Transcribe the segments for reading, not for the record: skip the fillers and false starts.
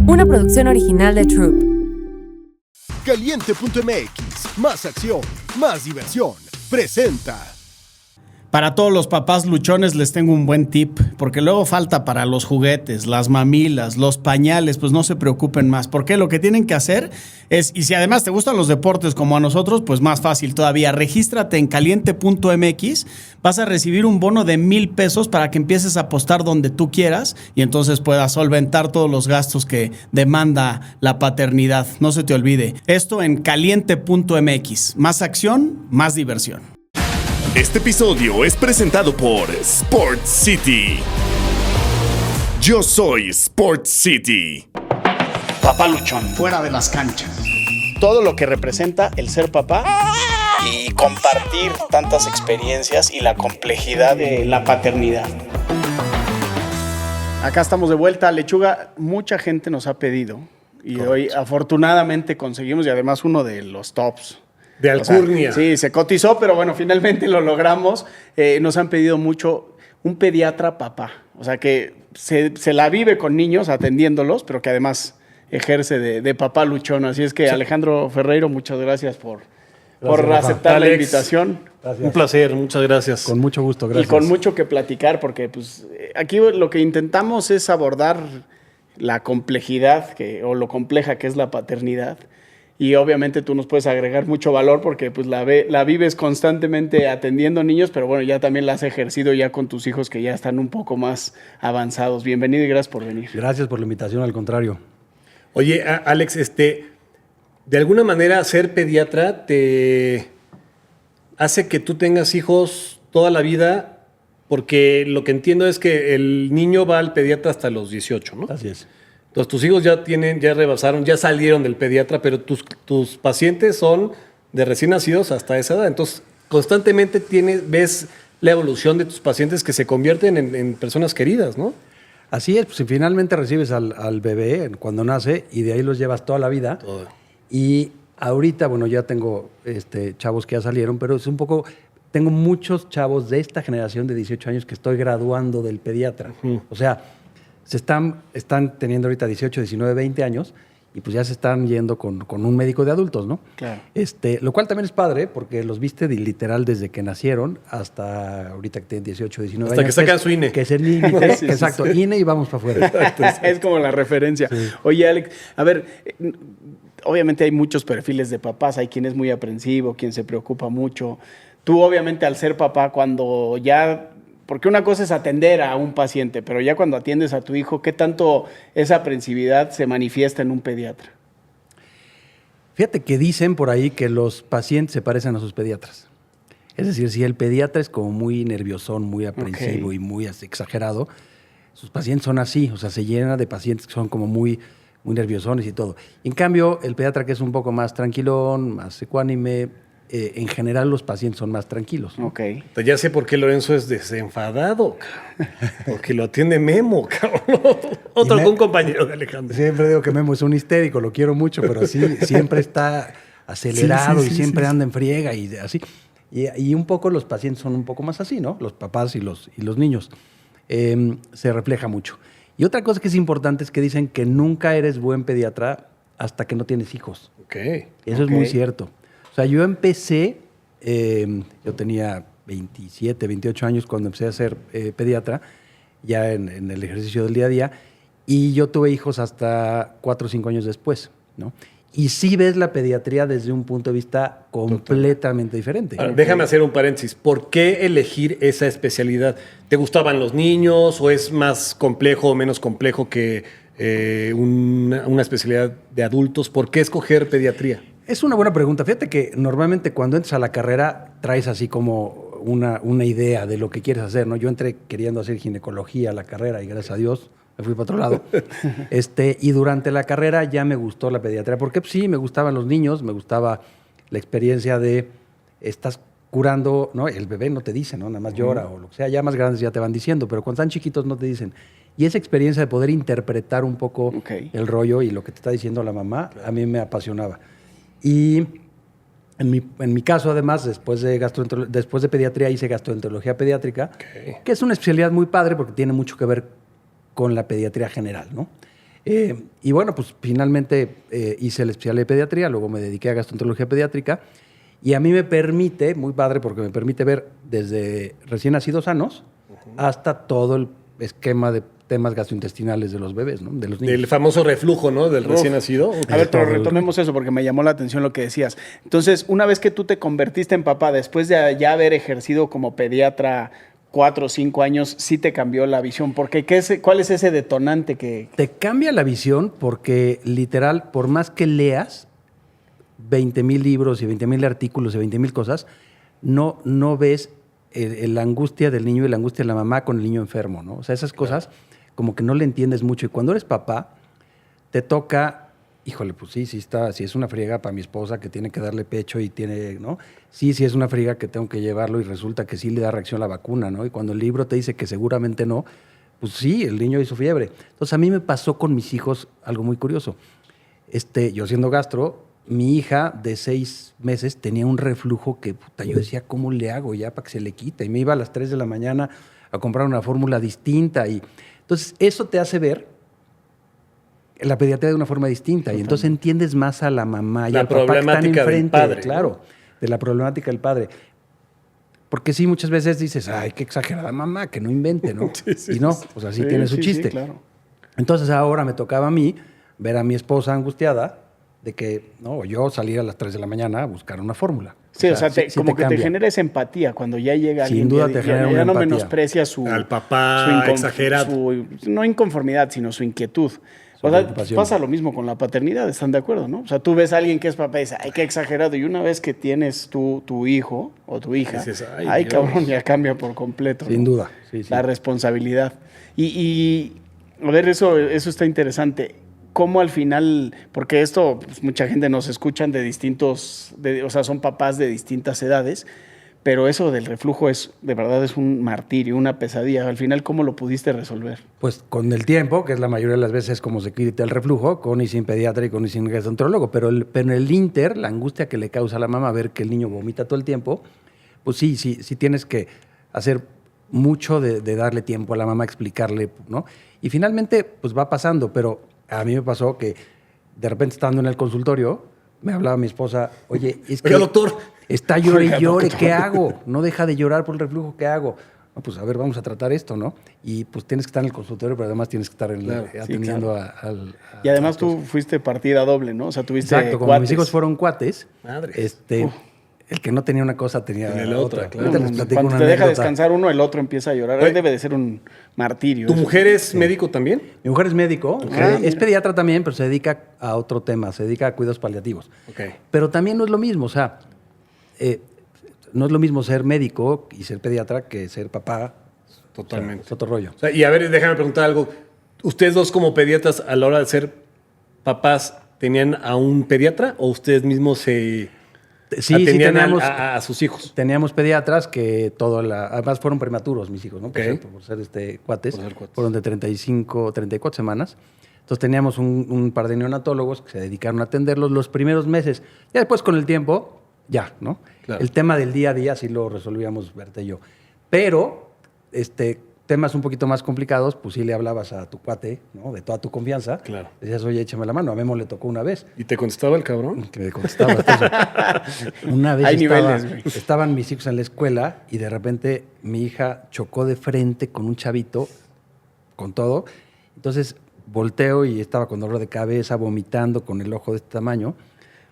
Una producción original de Troop. Caliente.mx, más acción, más diversión, presenta. Para todos los papás luchones les tengo un buen tip, porque luego falta para los juguetes, las mamilas, los pañales, pues no se preocupen más, porque lo que tienen que hacer es, y si además te gustan los deportes como a nosotros, pues más fácil todavía, regístrate en caliente.mx, vas a recibir un bono de $1,000 para que empieces a apostar donde tú quieras y entonces puedas solventar todos los gastos que demanda la paternidad. No se te olvide, esto en caliente.mx, más acción, más diversión. Este episodio es presentado por Sport City. Yo soy Sport City. Papá luchón, fuera de las canchas. Todo lo que representa el ser papá y compartir tantas experiencias y la complejidad de la paternidad. Acá estamos de vuelta. Lechuga, mucha gente nos ha pedido y hoy afortunadamente conseguimos, y además uno de los tops. De alcurnia. O sea, sí, se cotizó, pero bueno, finalmente lo logramos. Nos han pedido mucho un pediatra papá. O sea, que se la vive con niños atendiéndolos, pero que además ejerce de papá luchón. Así es que, sí. Alejandro Ferreiro, muchas gracias por aceptar la invitación. Gracias. Un placer, muchas gracias. Con mucho gusto, gracias. Y con mucho que platicar, porque pues, aquí lo que intentamos es abordar la complejidad o lo compleja que es la paternidad. Y obviamente tú nos puedes agregar mucho valor porque pues la vives constantemente atendiendo niños, pero bueno, ya también la has ejercido ya con tus hijos que ya están un poco más avanzados. Bienvenido y gracias por venir. Gracias por la invitación, al contrario. Oye, Alex, de alguna manera ser pediatra te hace que tú tengas hijos toda la vida, porque lo que entiendo es que el niño va al pediatra hasta los 18, ¿no? Así es. Entonces, tus hijos ya rebasaron, ya salieron del pediatra, pero tus pacientes son de recién nacidos hasta esa edad. Entonces, constantemente ves la evolución de tus pacientes que se convierten en personas queridas, ¿no? Así es, pues finalmente recibes al bebé cuando nace y de ahí los llevas toda la vida. Todo. Y ahorita, bueno, ya tengo chavos que ya salieron, pero es un poco... Tengo muchos chavos de esta generación de 18 años que estoy graduando del pediatra. O sea... están teniendo ahorita 18, 19, 20 años y pues ya se están yendo con un médico de adultos, ¿no? Claro. Lo cual también es padre porque los viste literal desde que nacieron hasta ahorita que tienen 18, 19 hasta años. Hasta que sacan su INE. Que es el límite. Sí, exacto, sí. INE y vamos para afuera. Es como la referencia. Sí. Oye, Alex, a ver, obviamente hay muchos perfiles de papás. Hay quien es muy aprensivo, quien se preocupa mucho. Tú obviamente al ser papá, cuando ya... Porque una cosa es atender a un paciente, pero ya cuando atiendes a tu hijo, ¿qué tanto esa aprensividad se manifiesta en un pediatra? Fíjate que dicen por ahí que los pacientes se parecen a sus pediatras. Es decir, si el pediatra es como muy nerviosón, muy aprensivo y muy exagerado, sus pacientes son así, o sea, se llena de pacientes que son como muy, muy nerviosones y todo. En cambio, el pediatra que es un poco más tranquilón, más ecuánime, en general los pacientes son más tranquilos, ¿no? Okay. Entonces ya sé por qué Lorenzo es desenfadado, porque lo atiende Memo, cabrón. Un compañero de Alejandro. Siempre digo que Memo es un histérico, lo quiero mucho, pero sí, siempre está acelerado y siempre anda en friega y así. Y un poco los pacientes son un poco más así, ¿no? Los papás y los niños. Se refleja mucho. Y otra cosa que es importante es que dicen que nunca eres buen pediatra hasta que no tienes hijos. Okay. Eso es muy cierto. O sea, yo empecé, yo tenía 27, 28 años cuando empecé a ser pediatra, ya en el ejercicio del día a día, y yo tuve hijos hasta 4 o 5 años después, ¿no? Y sí ves la pediatría desde un punto de vista completamente diferente. Ahora, déjame hacer un paréntesis. ¿Por qué elegir esa especialidad? ¿Te gustaban los niños o es más complejo o menos complejo que una especialidad de adultos? ¿Por qué escoger pediatría? Es una buena pregunta. Fíjate que normalmente cuando entras a la carrera traes así como una idea de lo que quieres hacer, ¿no? Yo entré queriendo hacer ginecología a la carrera y gracias a Dios me fui para otro lado. Y durante la carrera ya me gustó la pediatría, porque sí, me gustaban los niños, me gustaba la experiencia de estás curando, ¿no? El bebé no te dice, ¿no? Nada más llora o lo que sea. Ya más grandes ya te van diciendo, pero cuando están chiquitos no te dicen. Y esa experiencia de poder interpretar un poco el rollo y lo que te está diciendo la mamá, a mí me apasionaba. Y en mi caso, además, después de pediatría hice gastroenterología pediátrica, que es una especialidad muy padre porque tiene mucho que ver con la pediatría general, ¿no? Y bueno, pues finalmente hice la especialidad de pediatría, luego me dediqué a gastroenterología pediátrica y a mí me permite, muy padre porque me permite ver desde recién nacidos sanos hasta todo el esquema de temas gastrointestinales de los bebés, ¿no? De los niños. Del famoso reflujo, ¿no? Del recién nacido. A ver, pero retomemos eso porque me llamó la atención lo que decías. Entonces, una vez que tú te convertiste en papá, después de ya haber ejercido como pediatra 4 o 5 años, sí te cambió la visión. Porque, ¿cuál es ese detonante que...? Te cambia la visión porque, literal, por más que leas 20,000 libros y 20,000 artículos y 20,000 cosas, no ves la angustia del niño y la angustia de la mamá con el niño enfermo, ¿no? O sea, esas cosas como que no le entiendes mucho. Y cuando eres papá, te toca, híjole, pues sí es una friega para mi esposa que tiene que darle pecho y tiene, ¿no? Sí es una friega que tengo que llevarlo y resulta que sí le da reacción la vacuna, ¿no? Y cuando el libro te dice que seguramente no, pues sí, el niño hizo fiebre. Entonces a mí me pasó con mis hijos algo muy curioso. Yo siendo gastro, mi hija de 6 meses tenía un reflujo que, puta, yo decía, ¿cómo le hago ya para que se le quite? Y me iba a las 3 de la mañana a comprar una fórmula distinta. Y entonces eso te hace ver la pediatría de una forma distinta. Y entonces entiendes más a la mamá y al papá que están enfrente. Del padre, claro, ¿no? De la problemática del padre. Porque sí, muchas veces dices, ay, qué exagerada mamá, que no invente, ¿no? Y no, pues así tiene su chiste. Sí, claro. Entonces ahora me tocaba a mí ver a mi esposa angustiada de que yo salir a las 3 de la mañana a buscar una fórmula. Sí, o sea, como que te cambia. genera esa empatía cuando ya llega Sin alguien. duda te genera una ya no empatía. menosprecia Al papá exagerado. No inconformidad, sino su inquietud. O sea, pasa lo mismo con la paternidad, ¿están de acuerdo, no? O sea, tú ves a alguien que es papá y dices, ay, qué exagerado. Y una vez que tienes tu hijo o tu hija, dices, ay cabrón, ya cambia por completo. Sin ¿no? duda, sí. La responsabilidad. Y a ver, eso está interesante. ¿Cómo al final, porque esto, pues, mucha gente nos escuchan de distintos, o sea, son papás de distintas edades, pero eso del reflujo de verdad es un martirio, una pesadilla. Al final, ¿cómo lo pudiste resolver? Pues con el tiempo, que es la mayoría de las veces como se quita el reflujo, con y sin pediatra y con y sin gastroenterólogo, pero en el inter, la angustia que le causa a la mamá ver que el niño vomita todo el tiempo, pues sí tienes que hacer mucho de darle tiempo a la mamá, explicarle, ¿no? Y finalmente, pues va pasando, pero a mí me pasó que de repente estando en el consultorio, me hablaba mi esposa, oye, es que doctor, está llore y llore, ¿qué hago? No deja de llorar por el reflujo, ¿qué hago? No, pues a ver, vamos a tratar esto, ¿no? Y pues tienes que estar en el consultorio, pero además tienes que estar atendiendo al... Y además tú fuiste partida doble, ¿no? O sea, tuviste Exacto, como cuates. mis hijos fueron cuates, Madres. el que no tenía una cosa tenía la otra, claro. Ahorita les platico Cuando una te deja anécdota. descansar uno, el otro empieza a llorar. Oye, Debe de ser un martirio. ¿Tu eso. mujer es médico también? Mi mujer es médico, Ah, es mira. pediatra también, pero se dedica a otro tema, se dedica a cuidados paliativos. Ok. Pero también no es lo mismo, o sea, no es lo mismo ser médico y ser pediatra que ser papá. Totalmente. O sea, es otro rollo. O sea, y a ver, déjame preguntar algo. ¿Ustedes dos como pediatras a la hora de ser papás tenían a un pediatra o ustedes mismos se atendían a sus hijos? Teníamos pediatras que además fueron prematuros mis hijos, ¿no? Ok. Por ser cuates. Por ser cuates. Fueron de 34 semanas. Entonces teníamos un par de neonatólogos que se dedicaron a atenderlos los primeros meses. Ya después con el tiempo, ya, ¿no? Claro. El tema del día a día sí lo resolvíamos Berta y yo. Pero, temas un poquito más complicados, pues sí le hablabas a tu cuate, ¿no? De toda tu confianza. Claro. Decías, oye, échame la mano. A Memo le tocó una vez. ¿Y te contestaba el cabrón? Que me contestaba. Entonces, una vez Hay niveles, güey. estaban mis hijos en la escuela y de repente mi hija chocó de frente con un chavito, con todo. Entonces volteo y estaba con dolor de cabeza, vomitando, con el ojo de este tamaño.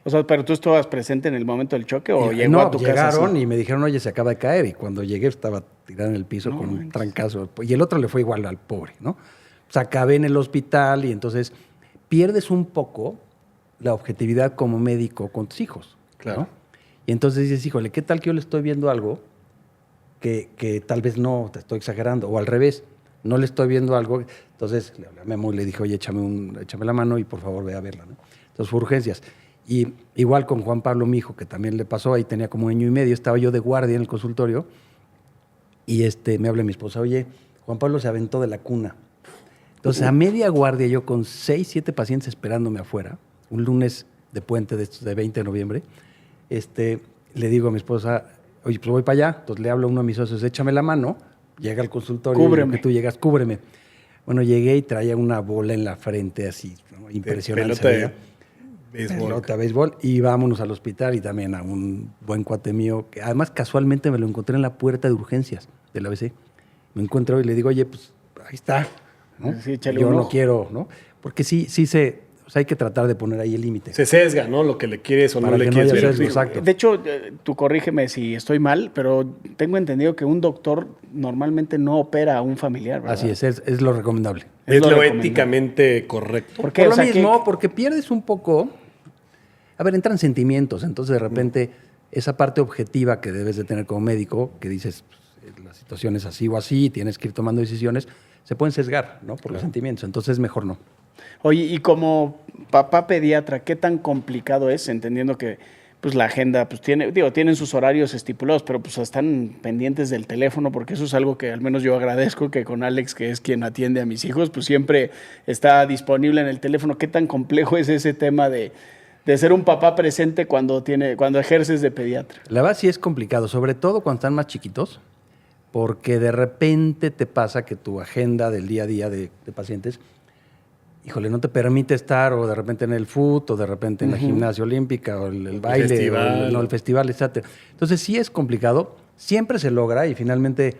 O sea, ¿pero tú estabas presente en el momento del choque o llegó No, a tu casa? llegaron así? y me dijeron, oye, se acaba de caer. Y cuando llegué estaba tirado en el piso No con un manches. trancazo. Y el otro le fue igual al pobre, ¿no? O sea, acabé en el hospital y entonces pierdes un poco la objetividad como médico con tus hijos. Claro. ¿no? Y entonces dices, híjole, ¿qué tal que yo le estoy viendo algo que tal vez no, te estoy exagerando? O al revés, no le estoy viendo algo. Entonces le hablé a Memo y le dije, oye, échame la mano y por favor ve a verla, ¿no? Entonces fue urgencias. Y igual con Juan Pablo, mi hijo, que también le pasó, ahí tenía como 1 año y medio, estaba yo de guardia en el consultorio y me habla mi esposa, oye, Juan Pablo se aventó de la cuna. Entonces, a media guardia, yo con 6, 7 pacientes esperándome afuera, un lunes de puente de estos de 20 de noviembre, le digo a mi esposa, oye, pues voy para allá. Entonces le hablo a uno de mis socios, échame la mano, llega al consultorio, Cúbreme. que tú llegas, cúbreme. Bueno, llegué y traía una bola en la frente así, ¿no? Impresionante. Pelota de se veía. béisbol. Pelota de béisbol. Y vámonos al hospital y también a un buen cuate mío, que además casualmente me lo encontré en la puerta de urgencias del ABC. Me encuentro y le digo, oye, pues ahí está, ¿no? Sí, échale Yo un no ojo. quiero, ¿no? Porque sí o sea, hay que tratar de poner ahí el límite. Se sesga, ¿no? Lo que le quieres o Para no le que no quieres haya ver. sesgo, exacto. De hecho, tú corrígeme si estoy mal, pero tengo entendido que un doctor normalmente no opera a un familiar, ¿verdad? Así es lo recomendable. Es lo recomendable. éticamente correcto. ¿Por qué? Por O lo sea, mismo, porque pierdes un poco. A ver, entran sentimientos. Entonces, de repente, esa parte objetiva que debes de tener como médico, que dices, pues, la situación es así o así, tienes que ir tomando decisiones, se pueden sesgar, ¿no? Por los sentimientos. Entonces, mejor no. Oye, y como papá pediatra, ¿qué tan complicado es? Entendiendo que pues la agenda pues tienen sus horarios estipulados, pero pues están pendientes del teléfono, porque eso es algo que al menos yo agradezco, que con Alex, que es quien atiende a mis hijos, pues siempre está disponible en el teléfono. ¿Qué tan complejo es ese tema de ser un papá presente cuando ejerces de pediatra? La verdad sí es complicado, sobre todo cuando están más chiquitos, porque de repente te pasa que tu agenda del día a día de pacientes, híjole, no te permite estar o de repente en el fútbol, o de repente en la gimnasia olímpica, o el baile, festival. o el festival, etc. Entonces sí es complicado, siempre se logra y finalmente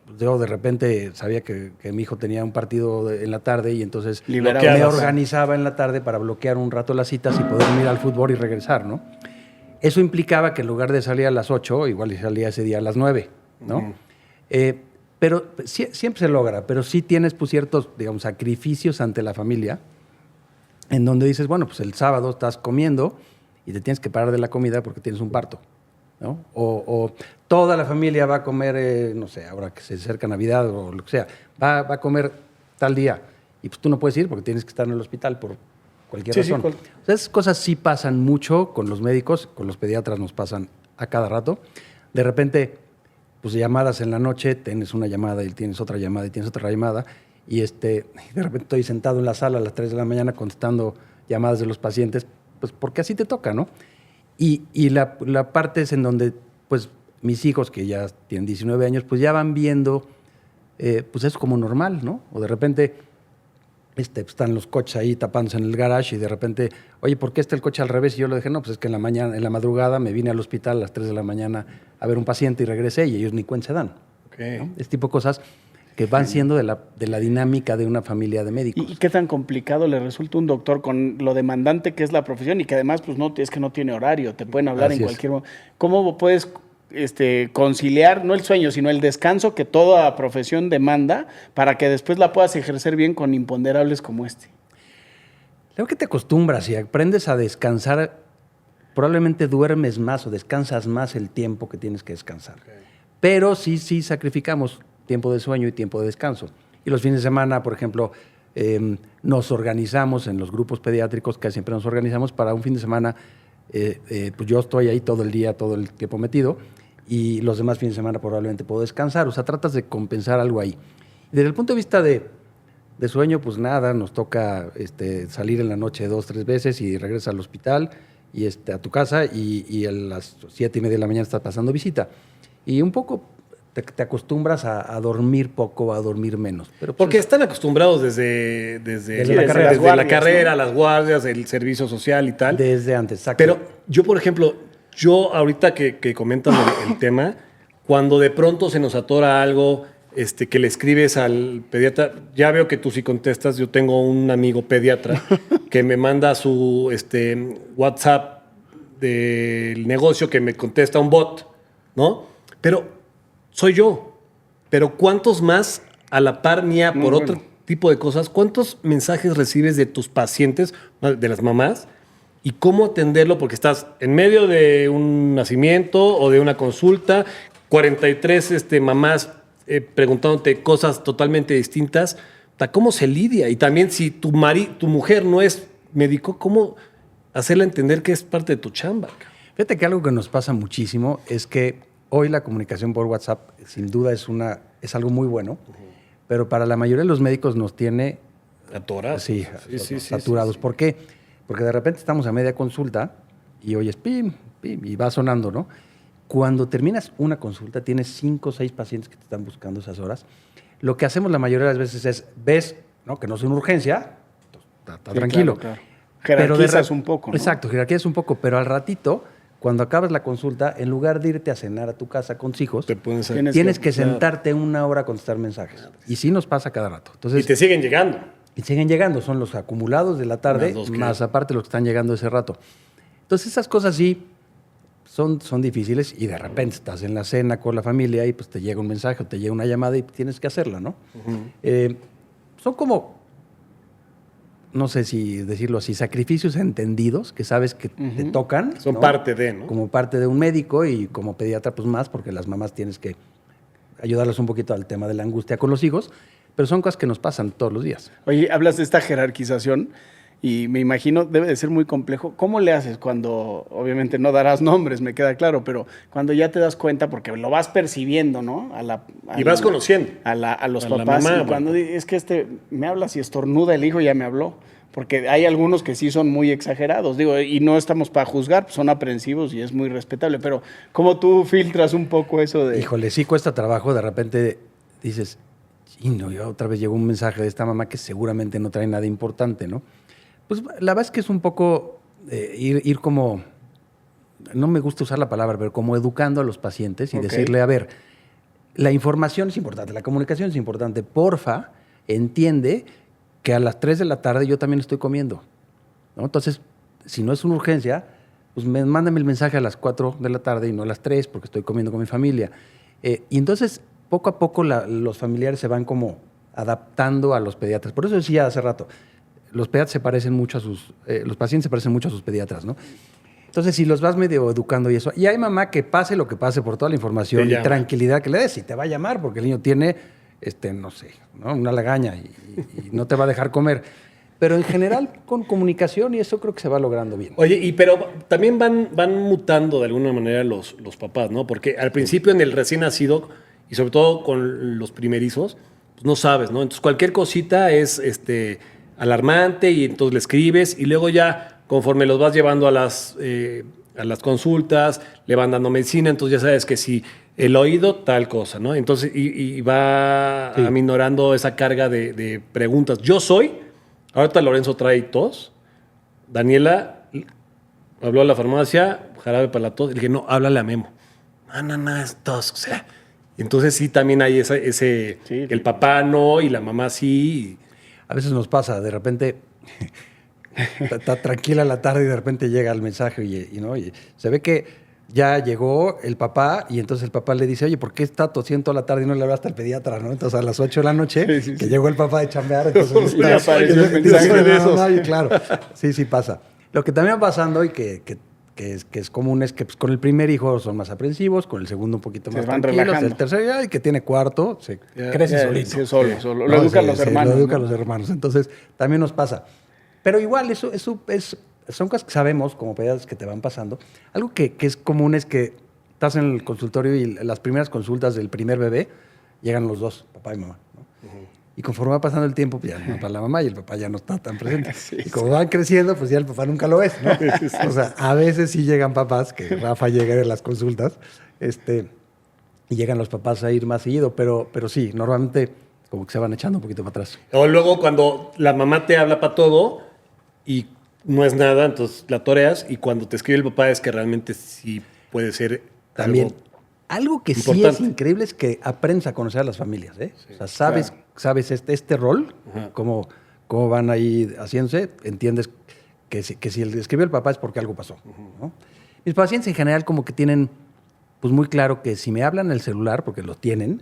pues, yo de repente sabía que mi hijo tenía un partido en la tarde y entonces Liberabas. me organizaba en la tarde para bloquear un rato las citas y poder ir al fútbol y regresar, ¿no? Eso implicaba que en lugar de salir a las 8, igual salía ese día a las 9, ¿no? Pero siempre se logra, pero sí tienes pues, ciertos, digamos, sacrificios ante la familia, en donde dices, bueno, pues el sábado estás comiendo y te tienes que parar de la comida porque tienes un parto, ¿no? O toda la familia va a comer, no sé, ahora que se acerca Navidad o lo que sea, va a comer tal día y pues tú no puedes ir porque tienes que estar en el hospital por cualquier razón. O sea, esas cosas sí pasan mucho con los médicos, con los pediatras nos pasan a cada rato. De repente, pues llamadas en la noche, tienes una llamada y tienes otra llamada y tienes otra llamada y de repente estoy sentado en la sala a las 3 de la mañana contestando llamadas de los pacientes, pues porque así te toca, ¿no? Y la parte es en donde, pues, mis hijos, que ya tienen 19 años, pues ya van viendo, pues es como normal, ¿no? O de repente están los coches ahí tapándose en el garage y de repente, oye, ¿por qué está el coche al revés? Y yo le dije, no, pues es que en la madrugada me vine al hospital a las 3 de la mañana a ver un paciente y regresé y ellos ni cuenta se dan. Okay. ¿No? Este tipo de cosas que van siendo de la dinámica de una familia de médicos. ¿Y qué tan complicado le resulta a un doctor con lo demandante que es la profesión y que además pues es que no tiene horario, te pueden hablar Así en es. cualquier momento? ¿Cómo puedes conciliar, no el sueño, sino el descanso que toda profesión demanda para que después la puedas ejercer bien con imponderables como este? Creo que te acostumbras y aprendes a descansar, probablemente duermes más o descansas más el tiempo que tienes que descansar. Okay. Pero sí sacrificamos tiempo de sueño y tiempo de descanso. Y los fines de semana, por ejemplo, nos organizamos en los grupos pediátricos, que siempre nos organizamos para un fin de semana, pues yo estoy ahí todo el día, todo el tiempo metido, y los demás fines de semana probablemente puedo descansar. O sea, tratas de compensar algo ahí. Y desde el punto de vista de sueño, pues nada, nos toca salir en la noche 2, 3 veces y regresas al hospital y a tu casa y a las 7:30 de la mañana estás pasando visita. Y un poco te acostumbras a dormir poco, a dormir menos. Pero, pues, porque están acostumbrados desde la carrera, las guardias, el servicio social y tal. Desde antes, exacto. Pero yo, por ejemplo, ahorita que comentas el tema, cuando de pronto se nos atora algo, que le escribes al pediatra, ya veo que tú sí contestas. Yo tengo un amigo pediatra que me manda su WhatsApp del negocio, que me contesta un bot, ¿no? Pero soy yo. Pero ¿cuántos más a la par mía por otro tipo de cosas? ¿Cuántos mensajes recibes de tus pacientes, de las mamás? Y cómo atenderlo, porque estás en medio de un nacimiento o de una consulta, 43 mamás preguntándote cosas totalmente distintas. ¿Cómo se lidia? Y también si tu mujer no es médico, ¿cómo hacerle entender que es parte de tu chamba? Fíjate que algo que nos pasa muchísimo es que hoy la comunicación por WhatsApp sin duda es algo muy bueno, pero para la mayoría de los médicos nos tiene atorados. Sí, saturados. Sí. ¿Por qué? Porque de repente estamos a media consulta y oyes pim, pim, y va sonando, ¿no? Cuando terminas una consulta, tienes 5 o 6 pacientes que te están buscando esas horas. Lo que hacemos la mayoría de las veces es, ves, ¿no?, que no es una urgencia, está Sí, tranquilo. claro. Pero de Jerarquizas un poco, ¿no? Exacto, jerarquías un poco, pero al ratito, cuando acabas la consulta, en lugar de irte a cenar a tu casa con tus hijos, Te pones a- Tienes que claro. sentarte una hora a contestar mensajes. Y sí nos pasa cada rato. Entonces, Y te siguen llegando. y siguen llegando, son los acumulados de la tarde, Más los que- más aparte los que están llegando ese rato. Entonces esas cosas sí son difíciles y de repente estás en la cena con la familia y pues te llega un mensaje o te llega una llamada y tienes que hacerla, ¿no? Son como, no sé si decirlo así, sacrificios entendidos que sabes que te tocan. Son ¿no? parte de, ¿no? Como parte de un médico y como pediatra pues más, porque las mamás tienes que ayudarlas un poquito al tema de la angustia con los hijos, pero son cosas que nos pasan todos los días. Oye, hablas de esta jerarquización y me imagino debe de ser muy complejo. ¿Cómo le haces cuando, obviamente no darás nombres, me queda claro, pero cuando ya te das cuenta, porque lo vas percibiendo, ¿no? Y vas conociendo. a los A la papás. mamá, Y cuando es que me habla, si estornuda el hijo, ya me habló. Porque hay algunos que sí son muy exagerados, digo, y no estamos para juzgar, son aprensivos y es muy respetable, pero ¿cómo tú filtras un poco eso de...? Híjole, sí cuesta trabajo, de repente dices, no, ya otra vez llegó un mensaje de esta mamá que seguramente no trae nada importante, ¿no? Pues la verdad es que es un poco ir como, no me gusta usar la palabra, pero como educando a los pacientes y Ok. decirle, a ver, la información es importante, la comunicación es importante, porfa, entiende que a las 3 de la tarde yo también estoy comiendo, ¿no? Entonces, si no es una urgencia, pues mándame el mensaje a las 4 de la tarde y no a las 3 porque estoy comiendo con mi familia. Y entonces, poco a poco los familiares se van como adaptando a los pediatras. Por eso decía hace rato, los pediatras se parecen mucho a los pacientes se parecen mucho a sus pediatras, ¿no? Entonces, si los vas medio educando y eso, y hay mamá que pase lo que pase por toda la información Te y llama. tranquilidad que le des, y te va a llamar porque el niño tiene, no sé, ¿no?, una lagaña y no te va a dejar comer. Pero en general, con comunicación y eso creo que se va logrando bien. Oye, pero también van mutando de alguna manera los papás, ¿no? Porque al principio en el recién nacido, y sobre todo con los primerizos, pues no sabes, ¿no? Entonces cualquier cosita es alarmante y entonces le escribes y luego ya conforme los vas llevando a las consultas, le van dando medicina, entonces ya sabes que si el oído, tal cosa, ¿no? Entonces, y va Sí. aminorando esa carga de preguntas. Ahorita Lorenzo trae tos, Daniela habló a la farmacia, jarabe para la tos, y le dije, no, háblale a Memo. No, es tos, o sea. Entonces sí, también hay ese Sí. que el papá no y la mamá sí. A veces nos pasa, de repente está tranquila la tarde y de repente llega el mensaje ¿no? Y se ve que ya llegó el papá y entonces el papá le dice, oye, ¿por qué está tosiendo toda la tarde y no le hablaste al pediatra, no? Entonces a las 8 de la noche, Sí. que llegó el papá de chambear, entonces Y le apareció el dice, mensaje de "No, y claro, sí pasa. Lo que también va pasando y que es común es que pues, con el primer hijo son más aprensivos, con el segundo un poquito Se más van tranquilos, relajando. el tercero ya, y que tiene cuarto, se crece solito. Sí, solo. Lo No, educan sí, los sí, hermanos. Lo educan ¿no? los hermanos. Entonces, también nos pasa. Pero igual, son cosas que sabemos, como pediatras, que te van pasando. Algo que es común es que estás en el consultorio y las primeras consultas del primer bebé llegan los dos, papá y mamá, ¿no? Y conforme va pasando el tiempo, pues ya no está la mamá y el papá ya no está tan presente. Y como van creciendo, pues ya el papá nunca lo ves, ¿no? O sea, a veces sí llegan papás, que Rafa llega en las consultas, y llegan los papás a ir más seguido, pero sí, normalmente como que se van echando un poquito para atrás. O luego cuando la mamá te habla para todo y no es nada, entonces la toreas y cuando te escribe el papá es que realmente sí puede ser También, algo que sí es importante. increíble es que aprendes a conocer a las familias, ¿eh? O sea, sabes este rol, cómo van ahí haciéndose, entiendes que si el escribió el papá es porque algo pasó, ¿no? Mis pacientes en general como que tienen pues muy claro que si me hablan el celular, porque lo tienen,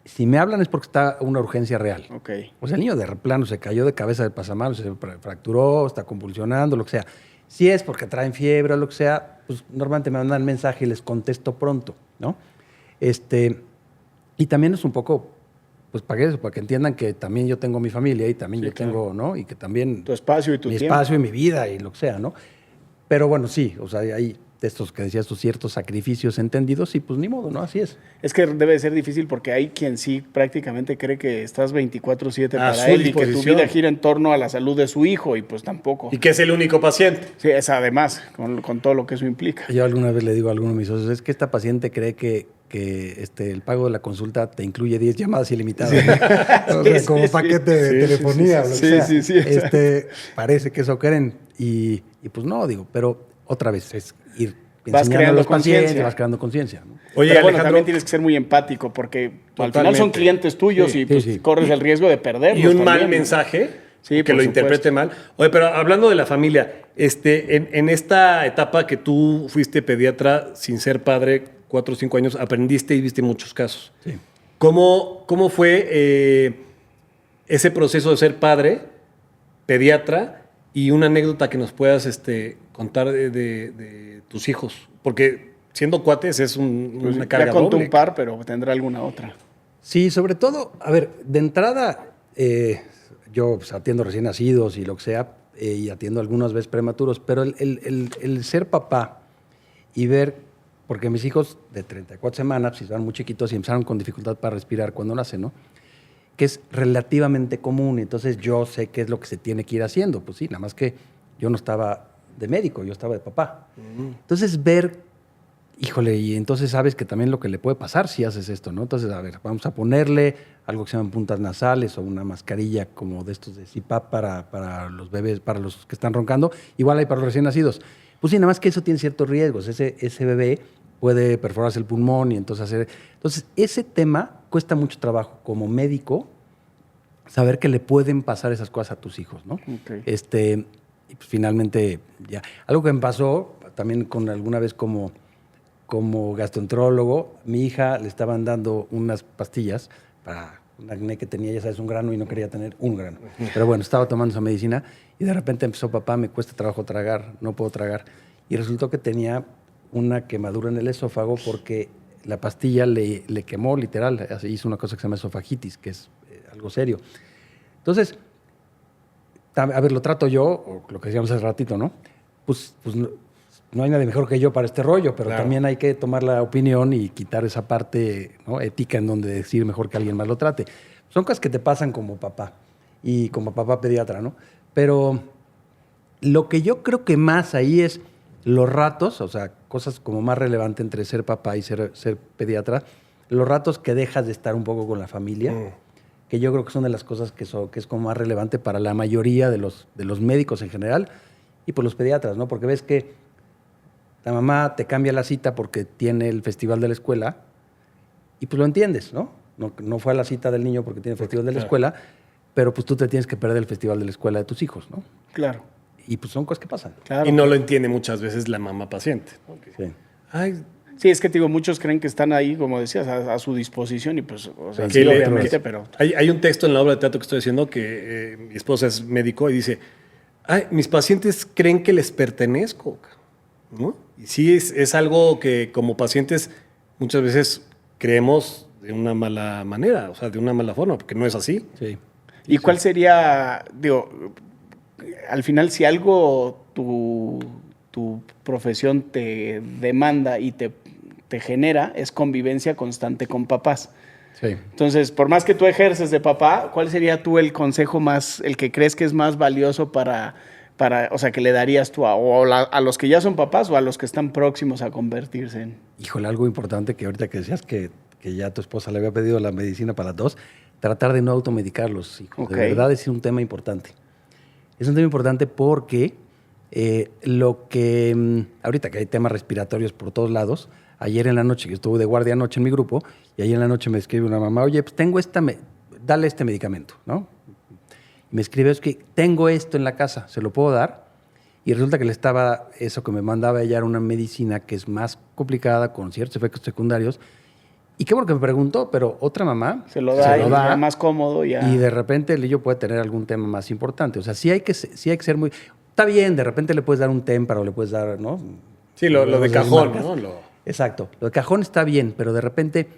si me hablan es porque está una urgencia real. Ok. O sea, el niño de plano se cayó de cabeza del pasamanos, se fracturó, está convulsionando, lo que sea. Si es porque traen fiebre o lo que sea, pues normalmente me mandan mensaje y les contesto pronto, ¿no? Y también es un poco, pues para que entiendan que también yo tengo mi familia y también Sí, yo claro. tengo, ¿no? Y que también Tu espacio y tu mi tiempo. espacio y mi vida y lo que sea, ¿no? Pero bueno, sí, o sea, hay estos que decías, estos ciertos sacrificios entendidos y pues ni modo, ¿no? Así es. Es que debe de ser difícil porque hay quien sí prácticamente cree que estás 24/7 A para su él y que tu disposición. vida gira en torno a la salud de su hijo y pues tampoco. Y que es el único paciente. Sí, es además, con todo lo que eso implica. Yo alguna vez le digo a alguno de mis socios, es que esta paciente cree que el pago de la consulta te incluye 10 llamadas ilimitadas. ¿no? O sea, como paquete de telefonía o lo que sea. Sí. Parece que eso creen. Y pues no, digo, pero otra vez es ir Vas enseñando a creando los pacientes, conciencia. vas creando conciencia. ¿no? Oye, Pero bueno, Alejandro, también tienes que ser muy empático porque al final son Totalmente. clientes tuyos y pues, sí. corres el riesgo de perderlos. y un mal también, ¿no? mensaje Sí, que por lo supuesto. interprete mal. Oye, pero hablando de la familia, en esta etapa que tú fuiste pediatra sin ser padre, 4 o 5 años, aprendiste y viste muchos casos. Sí. ¿Cómo fue ese proceso de ser padre, pediatra, y una anécdota que nos puedas contar de tus hijos? Porque siendo cuates es Pues una carga ya contó doble. un par, pero tendrá alguna otra. Sí, sobre todo, a ver, de entrada, yo pues, atiendo recién nacidos y lo que sea, y atiendo algunas veces prematuros, pero el ser papá y ver, porque mis hijos de 34 semanas, pues, estaban muy chiquitos y empezaron con dificultad para respirar cuando nacen, ¿no? Que es relativamente común, entonces yo sé qué es lo que se tiene que ir haciendo. Pues sí, nada más que yo no estaba de médico, yo estaba de papá. Entonces ver, híjole, y entonces sabes que también lo que le puede pasar si haces esto, ¿no? Entonces, a ver, vamos a ponerle algo que se llaman puntas nasales o una mascarilla como de estos de CPAP para los bebés, para los que están roncando. Igual hay para los recién nacidos. Pues sí, nada más que eso tiene ciertos riesgos. Ese bebé puede perforarse el pulmón y entonces hacer... Entonces, ese tema cuesta mucho trabajo como médico saber que le pueden pasar esas cosas a tus hijos, ¿no? Ok. Y pues finalmente ya. Algo que me pasó también con alguna vez como gastroenterólogo, mi hija le estaban dando unas pastillas para un acné que tenía, ya sabes, un grano y no quería tener un grano. Pero bueno, estaba tomando esa medicina y de repente empezó, papá, me cuesta trabajo tragar, no puedo tragar. Y resultó que tenía una quemadura en el esófago porque la pastilla le quemó, literal, hizo una cosa que se llama esofagitis, que es algo serio. Entonces, a ver, lo trato yo, o lo que decíamos hace ratito, ¿no? Pues no hay nadie mejor que yo para este rollo, pero Claro. también hay que tomar la opinión y quitar esa parte, ¿no?, ética en donde decir mejor que alguien más lo trate. Son cosas que te pasan como papá y como papá pediatra, ¿no? Pero lo que yo creo que más ahí es los ratos, o sea, cosas como más relevante entre ser papá y ser pediatra, los ratos que dejas de estar un poco con la familia, que yo creo que son de las cosas que es como más relevante para la mayoría de los médicos en general y por los pediatras, ¿no? Porque ves que la mamá te cambia la cita porque tiene el festival de la escuela y pues lo entiendes, ¿no? No fue a la cita del niño porque tiene el festival de la escuela, pero pues tú te tienes que perder el festival de la escuela de tus hijos, ¿no? Claro. Y pues son cosas que pasan. Claro. Y no lo entiende muchas veces la mamá paciente. ¿no? Sí. Ay, Sí, es que te digo, muchos creen que están ahí, como decías, a su disposición y pues, o sea, que sí, le- obviamente, pero... Hay un texto en la obra de teatro que estoy haciendo que mi esposa es médico y dice, ay, mis pacientes creen que les pertenezco, ¿no? Y sí, es algo que como pacientes muchas veces creemos de una mala manera, o sea, de una mala forma, porque no es así. Sí. ¿Y cuál sería, digo, al final si algo tu profesión te demanda y te genera, es convivencia constante con papás? Sí. Entonces, por más que tú ejerces de papá, ¿cuál sería tú el consejo más, el que crees que es más valioso para o sea, que le darías tú a los que ya son papás o a los que están próximos a convertirse en? Híjole, algo importante que ahorita que decías que ya tu esposa le había pedido la medicina para las 2, tratar de no automedicarlos, hijos. Ok. De verdad es un tema importante. Es un tema importante porque ahorita que hay temas respiratorios por todos lados, ayer en la noche, que estuve de guardia anoche en mi grupo, y ayer en la noche me escribe una mamá, oye, pues tengo dale este medicamento, ¿no? Y me escribe, es que tengo esto en la casa, ¿se lo puedo dar? Y resulta que eso que me mandaba ella era una medicina que es más complicada, con ciertos efectos secundarios. Y qué bueno que me preguntó, pero otra mamá Se lo da, y ya más cómodo. Ya. y de repente el niño puede tener algún tema más importante. O sea, sí hay que ser muy... Está bien, de repente le puedes dar un Tempra o le puedes dar, ¿no? Sí, lo de Las cajón, marcas. ¿no? Exacto. Lo de cajón está bien, pero de repente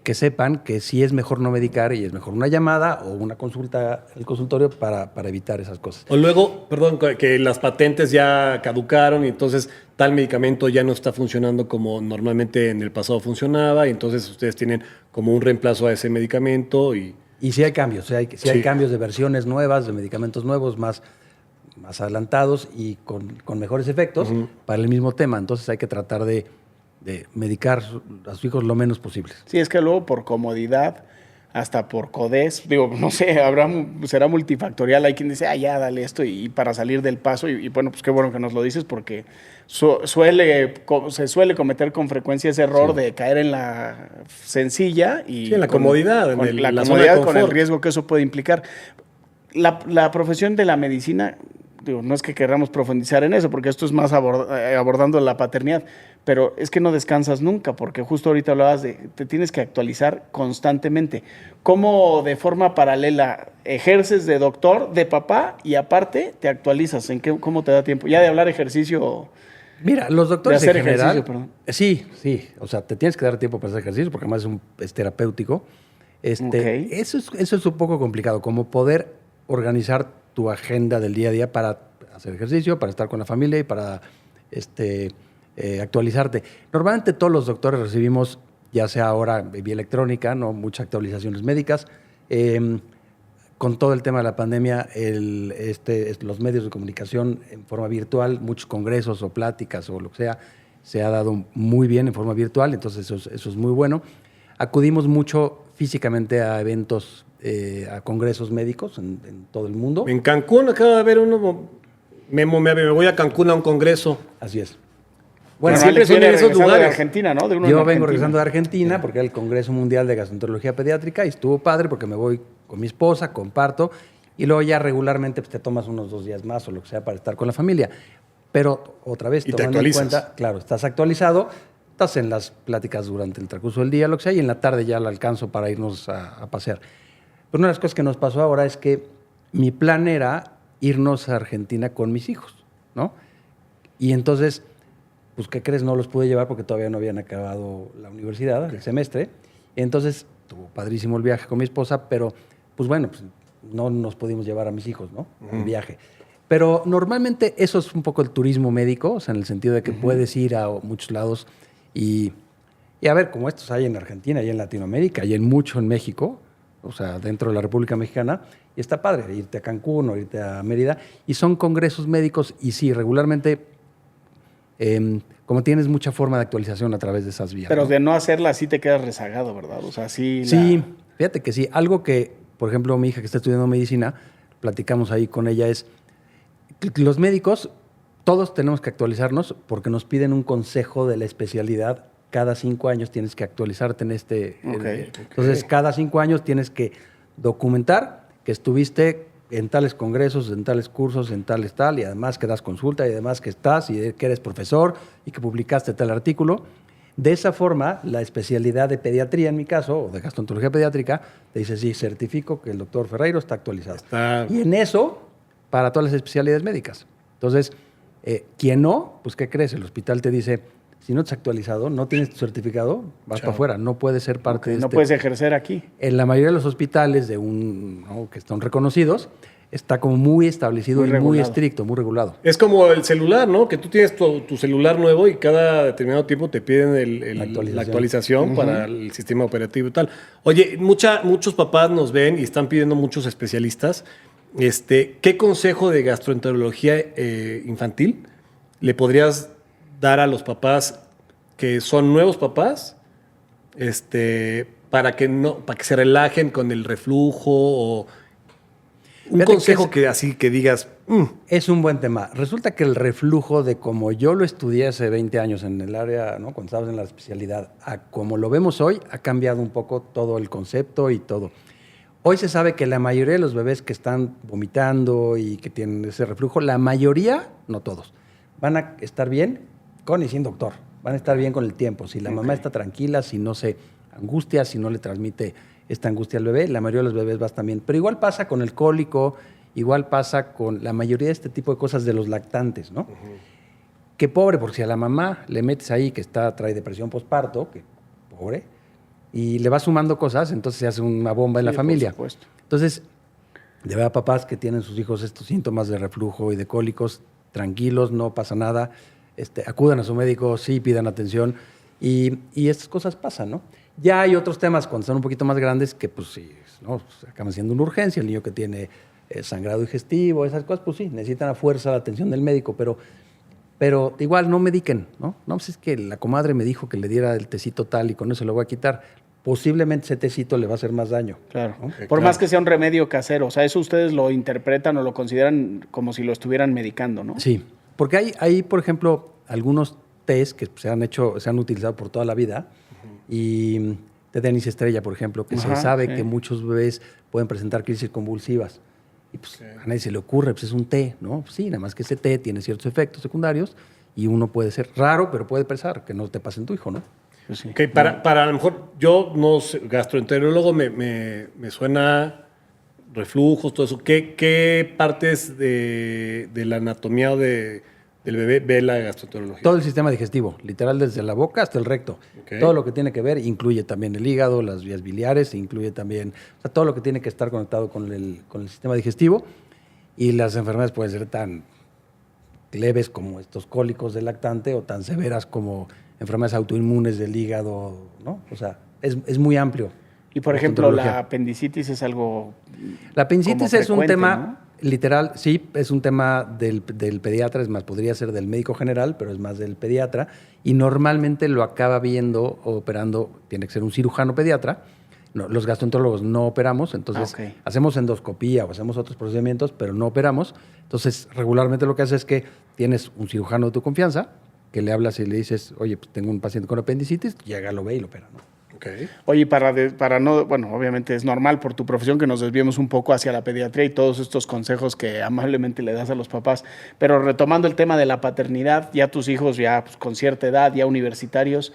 que sepan que sí es mejor no medicar y es mejor una llamada o una consulta al consultorio para evitar esas cosas. O luego, perdón, que las patentes ya caducaron y entonces tal medicamento ya no está funcionando como normalmente en el pasado funcionaba y entonces ustedes tienen como un reemplazo a ese medicamento y... Y sí hay cambios, hay cambios de versiones nuevas, de medicamentos nuevos, más adelantados y con mejores efectos para el mismo tema. Entonces hay que tratar de medicar a sus hijos lo menos posible. Sí, es que luego por comodidad, hasta por codez, digo, no sé, será multifactorial. Hay quien dice, ya, dale esto y para salir del paso. Y bueno, pues qué bueno que nos lo dices porque se suele cometer con frecuencia ese error de caer en la sencilla y en la comodidad, con en la la zona de comodidad con el confort. riesgo que eso puede implicar. La profesión de la medicina, digo, no es que queramos profundizar en eso, porque esto es más abordando la paternidad, pero es que no descansas nunca, porque justo ahorita hablabas de te tienes que actualizar constantemente. ¿Cómo de forma paralela ejerces de doctor, de papá, y aparte te actualizas? ¿Cómo te da tiempo? Ya de hablar ejercicio... Mira, los doctores de hacer en general, ejercicio, perdón. sí, o sea, te tienes que dar tiempo para hacer ejercicio porque además es terapéutico. Ok. Eso es un poco complicado, como poder organizar tu agenda del día a día para hacer ejercicio, para estar con la familia y para actualizarte. Normalmente todos los doctores recibimos, ya sea ahora vía electrónica, ¿no? Muchas actualizaciones médicas. Con todo el tema de la pandemia, los medios de comunicación en forma virtual, muchos congresos o pláticas o lo que sea, se ha dado muy bien en forma virtual, entonces eso es muy bueno. Acudimos mucho físicamente a eventos, a congresos médicos en todo el mundo. En Cancún acaba de haber uno, me voy a Cancún a un congreso. Así es. Bueno, siempre Alex son viene en esos regresando de lugares. Argentina, ¿no? Yo vengo regresando de Argentina porque era el Congreso Mundial de Gastroenterología Pediátrica y estuvo padre porque me voy con mi esposa, comparto y luego ya regularmente pues, te tomas unos 2 días más o lo que sea para estar con la familia. Pero otra vez, Y te tomando en actualizas. cuenta, claro, estás actualizado, estás en las pláticas durante el transcurso del día, lo que sea, y en la tarde ya lo alcanzo para irnos a pasear. Pero una de las cosas que nos pasó ahora es que mi plan era irnos a Argentina con mis hijos, ¿no? Y entonces, pues, ¿qué crees? No los pude llevar porque todavía no habían acabado la universidad, el semestre. Entonces, estuvo padrísimo el viaje con mi esposa, pero, pues bueno, pues, no nos pudimos llevar a mis hijos, ¿no? El viaje. Pero normalmente eso es un poco el turismo médico, o sea, en el sentido de que puedes ir a muchos lados y a ver, como estos hay en Argentina y en Latinoamérica y en mucho en México, o sea, dentro de la República Mexicana, y está padre irte a Cancún o irte a Mérida, y son congresos médicos y sí, regularmente, como tienes mucha forma de actualización a través de esas vías. Pero ¿no? de no hacerla así te quedas rezagado, ¿verdad? O sea, sí. Sí, fíjate que sí. Algo que, por ejemplo, mi hija que está estudiando medicina, platicamos ahí con ella, es que los médicos, todos tenemos que actualizarnos porque nos piden un consejo de la especialidad. Cada 5 años tienes que actualizarte en Entonces, cada 5 años tienes que documentar que estuviste en tales congresos, en tales cursos, en tales tal, y además que das consulta, y además que estás, y que eres profesor, y que publicaste tal artículo. De esa forma, la especialidad de pediatría, en mi caso, o de gastroenterología pediátrica, te dice, sí, certifico que el doctor Ferreiro está actualizado. Y en eso, para todas las especialidades médicas. Entonces, quien no, pues, ¿qué crees? El hospital te dice, si no te has actualizado, no tienes tu certificado, vas para afuera, no puedes ser parte de No puedes ejercer aquí. En la mayoría de los hospitales ¿no? que están reconocidos, está como muy establecido Muy y muy regulado. estricto, muy regulado. Es como el celular, ¿no? Que tú tienes tu celular nuevo y cada determinado tiempo te piden la actualización para el sistema operativo y tal. Oye, muchos papás nos ven y están pidiendo muchos especialistas. ¿Qué consejo de gastroenterología infantil le podrías dar a los papás que son nuevos papás para que se relajen con el reflujo o un Fíjate consejo que digas Es un buen tema. Resulta que el reflujo de como yo lo estudié hace 20 años en el área, ¿no? Cuando estabas en la especialidad, a como lo vemos hoy, ha cambiado un poco todo el concepto y todo. Hoy se sabe que la mayoría de los bebés que están vomitando y que tienen ese reflujo, la mayoría, no todos, van a estar bien con y sin doctor. Van a estar bien con el tiempo. Si la mamá está tranquila, si no se angustia, si no le transmite esta angustia al bebé, la mayoría de los bebés va a estar bien. Pero igual pasa con el cólico, igual pasa con la mayoría de este tipo de cosas de los lactantes, ¿no? Qué pobre, porque si a la mamá le metes ahí que trae depresión postparto, que pobre, y le va sumando cosas, entonces se hace una bomba en la familia. Por supuesto. Entonces, de verdad, papás que tienen sus hijos estos síntomas de reflujo y de cólicos, tranquilos, no pasa nada, acudan a su médico, sí, pidan atención, y estas cosas pasan, ¿no? Ya hay otros temas cuando son un poquito más grandes que, pues sí, ¿no? Pues, acaban siendo una urgencia, el niño que tiene sangrado digestivo, esas cosas, pues sí, necesitan a fuerza la atención del médico, pero Pero igual no mediquen, ¿no? No, pues es que la comadre me dijo que le diera el tecito tal y con eso lo voy a quitar. Posiblemente ese tecito le va a hacer más daño. Claro. ¿no? Por más que sea un remedio casero. O sea, eso ustedes lo interpretan o lo consideran como si lo estuvieran medicando, ¿no? Sí, porque hay, por ejemplo, algunos tés que se han utilizado por toda la vida y té de anís estrella, por ejemplo, que se sabe que muchos bebés pueden presentar crisis convulsivas. Y pues a nadie se le ocurre, pues es un té, ¿no? Pues sí, nada más que ese té tiene ciertos efectos secundarios y uno puede ser raro, pero puede pensar que no te pase en tu hijo, ¿no? Pues sí. Ok, para a lo mejor, yo no sé, gastroenterólogo me suena reflujos, todo eso. ¿Qué partes de la anatomía del bebé ve la gastroenterología? Todo el sistema digestivo, literal desde la boca hasta el recto. Ok. Todo lo que tiene que ver incluye también el hígado, las vías biliares, incluye también, o sea, todo lo que tiene que estar conectado con el sistema digestivo. Y las enfermedades pueden ser tan leves como estos cólicos del lactante o tan severas como enfermedades autoinmunes del hígado, ¿no? O sea, es muy amplio. Y por ejemplo, la apendicitis es algo. La apendicitis como es un frecuente, tema, ¿no? literal, sí, es un tema del pediatra, es más, podría ser del médico general, pero es más del pediatra, y normalmente lo acaba viendo o operando, tiene que ser un cirujano pediatra. No, los gastroenterólogos no operamos, entonces hacemos endoscopía o hacemos otros procedimientos, pero no operamos. Entonces, regularmente lo que hace es que tienes un cirujano de tu confianza, que le hablas y le dices, oye, pues tengo un paciente con apendicitis, llega, lo ve y lo opera, ¿no? Okay. Oye, para no, bueno, obviamente es normal por tu profesión que nos desviemos un poco hacia la pediatría y todos estos consejos que amablemente le das a los papás, pero retomando el tema de la paternidad, ya tus hijos ya pues, con cierta edad, ya universitarios,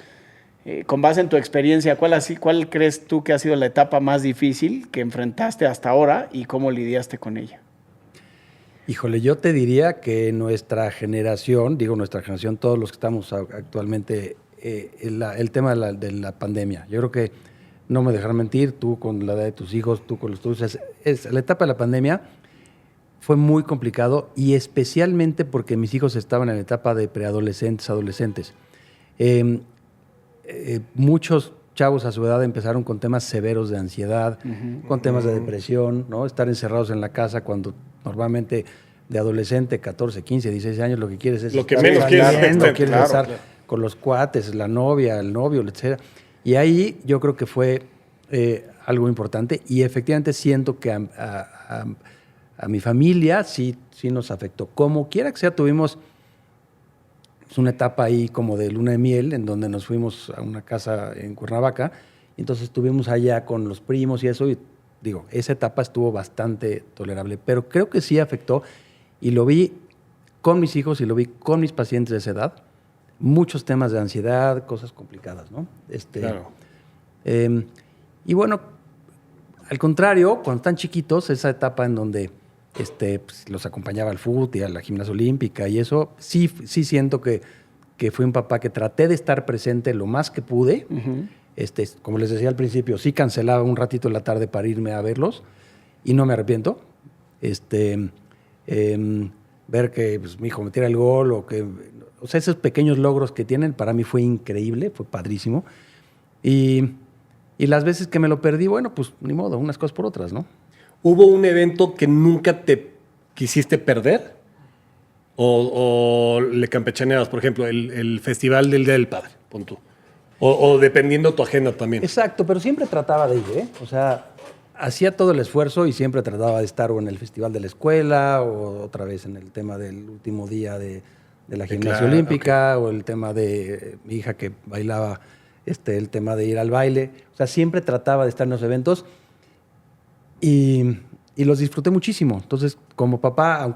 con base en tu experiencia, ¿cuál crees tú que ha sido la etapa más difícil que enfrentaste hasta ahora y cómo lidiaste con ella? Híjole, yo te diría que nuestra generación, todos los que estamos actualmente, el tema de la pandemia. Yo creo que, no me dejarán mentir, tú con la edad de tus hijos, tú con los tuyos, la etapa de la pandemia fue muy complicado y especialmente porque mis hijos estaban en la etapa de preadolescentes, adolescentes. Muchos chavos a su edad empezaron con temas severos de ansiedad, con temas de depresión, ¿no? Estar encerrados en la casa cuando normalmente de adolescente, 14, 15, 16 años, lo que quieres es Lo que estar menos quieres es saliendo, estar, quieres claro, estar claro. con los cuates, la novia, el novio, etc. Y ahí yo creo que fue algo importante y efectivamente siento que a mi familia sí nos afectó. Como quiera que sea, tuvimos una etapa ahí como de luna de miel en donde nos fuimos a una casa en Cuernavaca y entonces estuvimos allá con los primos y eso y digo, esa etapa estuvo bastante tolerable, pero creo que sí afectó y lo vi con mis hijos y lo vi con mis pacientes de esa edad. Muchos temas de ansiedad, cosas complicadas, ¿no? Claro. Y bueno, al contrario, cuando están chiquitos, esa etapa en donde pues, los acompañaba al fútbol y a la gimnasia olímpica y eso, sí siento que fui un papá que traté de estar presente lo más que pude. Como les decía al principio, sí cancelaba un ratito en la tarde para irme a verlos y no me arrepiento. Ver que pues, mi hijo metiera el gol o sea, esos pequeños logros que tienen, para mí fue increíble, fue padrísimo. Y las veces que me lo perdí, bueno, pues ni modo, unas cosas por otras, ¿no? ¿Hubo un evento que nunca te quisiste perder? ¿O le campechaneabas? Por ejemplo, el Festival del Día del Padre, pon tú. O dependiendo tu agenda también. Exacto, pero siempre trataba de ir, ¿eh? O sea, hacía todo el esfuerzo y siempre trataba de estar o en el festival de la escuela o otra vez en el tema del último día de la gimnasia olímpica o el tema de mi hija que bailaba, el tema de ir al baile. O sea, siempre trataba de estar en los eventos y los disfruté muchísimo. Entonces, como papá,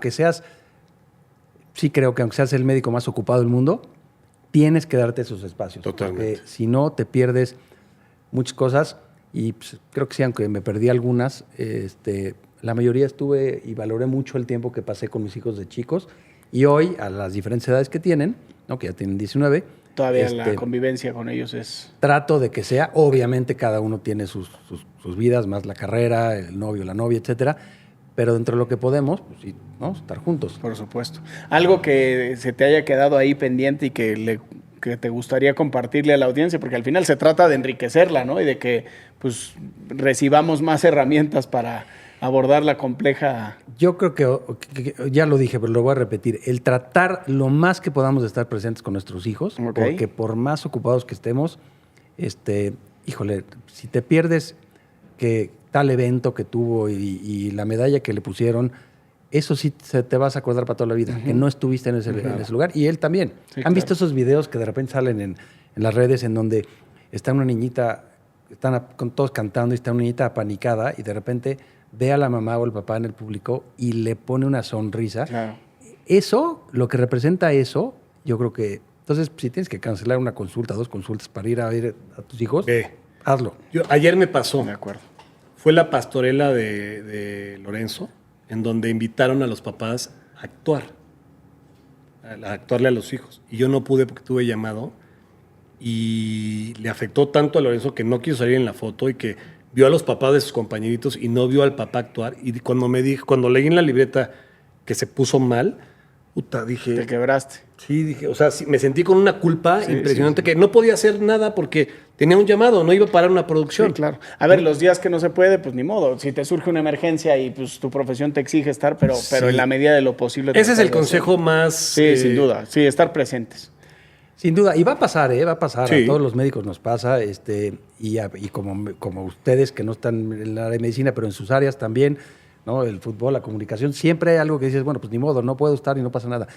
sí creo que aunque seas el médico más ocupado del mundo, tienes que darte esos espacios. Totalmente. Porque si no, te pierdes muchas cosas. Y pues, creo que sí, aunque me perdí algunas, la mayoría estuve y valoré mucho el tiempo que pasé con mis hijos de chicos. Y hoy, a las diferentes edades que tienen, ¿no? Que ya tienen 19. Todavía la convivencia con ellos es... Trato de que sea, obviamente cada uno tiene sus vidas, más la carrera, el novio, la novia, etcétera. Pero dentro de lo que podemos, pues sí, ¿no? Estar juntos. Por supuesto. Algo que se te haya quedado ahí pendiente y que te gustaría compartirle a la audiencia, porque al final se trata de enriquecerla, ¿no? Y de que pues recibamos más herramientas para abordar la compleja. Yo creo que ya lo dije, pero lo voy a repetir. El tratar lo más que podamos de estar presentes con nuestros hijos, Ok. porque por más ocupados que estemos, híjole, si te pierdes que tal evento que tuvo y la medalla que le pusieron, eso sí se te vas a acordar para toda la vida, que no estuviste en ese lugar. Y él también. Sí, ¿Han visto claro. esos videos que de repente salen en las redes en donde está una niñita, con todos cantando y está una niñita apanicada y de repente ve a la mamá o el papá en el público y le pone una sonrisa? Claro. Eso, lo que representa eso, yo creo que... Entonces, si tienes que cancelar una consulta, 2 consultas para ir a ver a tus hijos, Ve. hazlo. Ayer me pasó. De acuerdo. Fue la pastorela de Lorenzo, en donde invitaron a los papás a actuar, a actuarle a los hijos. Y yo no pude porque tuve llamado y le afectó tanto a Lorenzo que no quiso salir en la foto y que vio a los papás de sus compañeritos y no vio al papá actuar. Y cuando leí en la libreta que se puso mal, puta, dije... Te quebraste. Sí, dije, o sea, sí, me sentí con una culpa Sí, impresionante sí. que no podía hacer nada porque tenía un llamado, no iba a parar una producción. Sí, claro. A ver, los días que no se puede, pues ni modo. Si te surge una emergencia y pues tu profesión te exige estar, pero en la medida de lo posible. Ese es tratar el de consejo hacerlo. más... Sí, sin duda. Sí, estar presentes. Sin duda, y va a pasar, va a pasar, Sí. a todos los médicos nos pasa, y como ustedes que no están en la área de medicina, pero en sus áreas también, ¿no? El fútbol, la comunicación, siempre hay algo que dices, bueno, pues ni modo, no puedo estar y no pasa nada.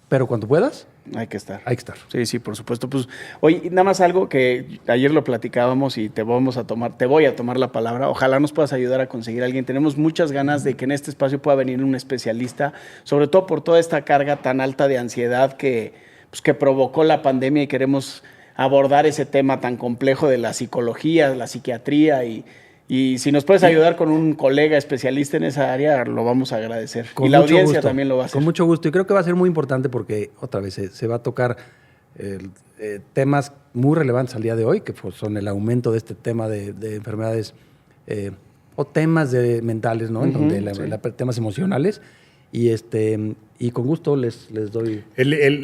Pero cuando puedas, Hay que estar. hay que estar. Sí, sí, por supuesto. Pues, oye, nada más algo que ayer lo platicábamos y te voy a tomar la palabra. Ojalá nos puedas ayudar a conseguir a alguien. Tenemos muchas ganas de que en este espacio pueda venir un especialista, sobre todo por toda esta carga tan alta de ansiedad que provocó la pandemia y queremos abordar ese tema tan complejo de la psicología, de la psiquiatría y si nos puedes ayudar con un colega especialista en esa área, lo vamos a agradecer. Con y la mucho audiencia gusto, también lo va a hacer. Con mucho gusto. Y creo que va a ser muy importante porque, otra vez, se va a tocar temas muy relevantes al día de hoy, que son el aumento de este tema de enfermedades o temas mentales, ¿no? En donde temas emocionales. Y con gusto les doy...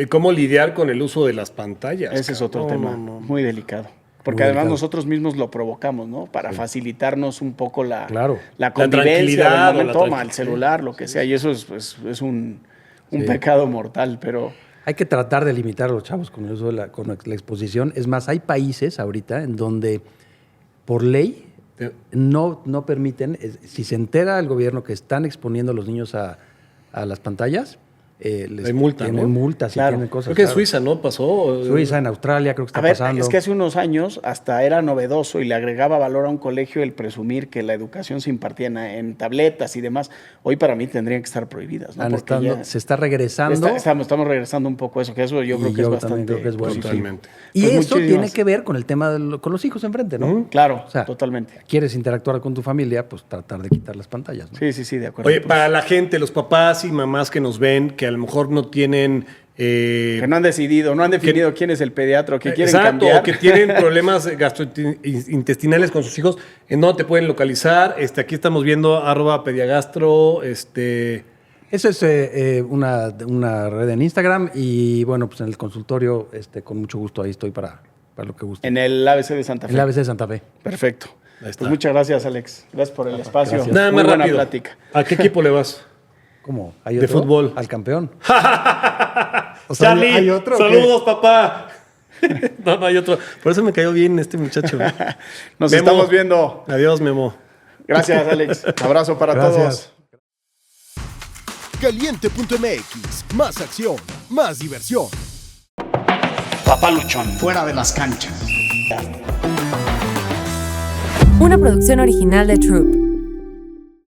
Cómo lidiar con el uso de las pantallas. Ese es otro cabrón. tema No. muy delicado. Porque Muy además delicado. nosotros mismos lo provocamos, ¿no? Para facilitarnos un poco la La convivencia tranquilidad del o la momento, toma, el tranqui- celular, lo que sea. Y eso es un Sí. pecado mortal, pero... Hay que tratar de limitar a los chavos con el uso de con la exposición. Es más, hay países ahorita en donde por ley no permiten, si se entera el gobierno que están exponiendo a los niños a las pantallas, les Hay multa, tienen ¿no? multas y Claro. tienen cosas. Creo que en claro. Suiza, ¿no? Pasó. Suiza, en Australia creo que está A ver, pasando. es que hace unos años hasta era novedoso y le agregaba valor a un colegio el presumir que la educación se impartía en tabletas y demás. Hoy para mí tendrían que estar prohibidas, ¿no? Porque ya se está regresando. estamos regresando un poco a eso, que eso yo creo y que es yo bastante también creo que es bueno. positivo. Totalmente. Y Pues eso muchísimas- tiene que ver con el tema con los hijos enfrente, ¿no? Claro, O sea, totalmente. Quieres interactuar con tu familia, pues tratar de quitar las pantallas, ¿no? Sí, de acuerdo. Oye, Pues, para la gente, los papás y mamás que nos ven, que a lo mejor no tienen... que no han decidido, no han definido quién es el pediatra o que quieren Exacto, cambiar. o que tienen problemas gastrointestinales con sus hijos, ¿en dónde te pueden localizar? Aquí estamos viendo @pediagastro, Eso es una red en Instagram y bueno, pues en el consultorio, con mucho gusto ahí estoy para lo que guste. En el ABC de Santa Fe. En la ABC de Santa Fe. Perfecto. Ahí está. Pues muchas gracias, Alex. Gracias por el espacio. Gracias. Nada Muy más buena rápido. plática. ¿A qué equipo le vas? ¿Cómo? ¿Hay De otro? fútbol. Al campeón. O sea, Charlie, ¿hay otro o qué? saludos, papá. No hay otro. Por eso me cayó bien este muchacho. Nos Memo. estamos viendo. Adiós, Memo. Gracias, Alex. Abrazo para Gracias. todos. Caliente.mx, más acción, más diversión. Papá Luchón, fuera de las canchas. Una producción original de Troop.